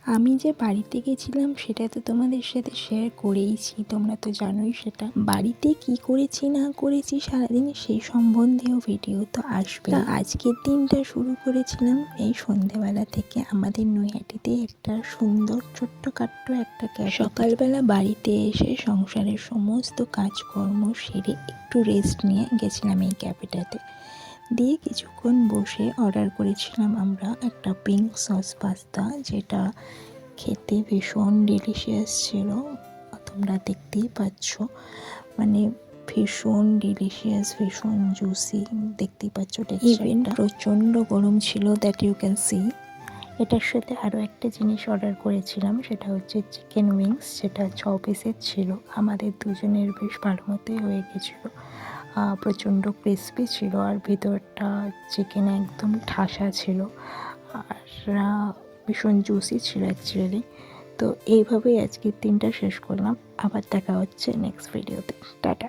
আমি যে বাড়িতে গেছিলাম সেটা তো তোমাদের সাথে শেয়ার করেইছি, তোমরা তো জানোই সেটা। বাড়িতে কি করেছি না করেছি সারাদিন সেই সম্বন্ধেও ভিডিও তো আসবে। আজকের দিনটা শুরু করেছিলাম এই সন্ধেবেলা থেকে আমাদের নৈহাটিতে একটা সুন্দর ছোট্টখাট্ট একটা ক্যাফে। সকালবেলা বাড়িতে এসে সংসারের সমস্ত কাজকর্ম সেরে একটু রেস্ট নিয়ে গেছিলাম এই ক্যাফেটাতে। দিয়ে কিছুক্ষণ বসে অর্ডার করেছিলাম আমরা একটা পিঙ্ক সস পাস্তা, যেটা খেতে ভীষণ ডেলিশিয়াস ছিল। তোমরা দেখতেই পাচ্ছ, মানে ভীষণ ডেলিশিয়াস, ভীষণ জুসি, দেখতেই পাচ্ছ টেক্সচারটা। প্রচণ্ড গরম ছিল, দ্যাট ইউ ক্যান সি। এটার সাথে আরও একটা জিনিস অর্ডার করেছিলাম, সেটা হচ্ছে চিকেন উইংস, যেটা 6 পিসের ছিল। আমাদের দুজনের বেশ ভালো মতোই হয়ে গেছিলো। প্রচণ্ড ক্রিস্পি ছিল আর ভিতরটা চিকেন একদম ঠাসা ছিল আর ভীষণ জুসি ছিল অ্যাকচুয়ালি। তো এইভাবেই আজকের দিনটা শেষ করলাম। আবার দেখা হচ্ছে নেক্সট ভিডিওতে। টাটা।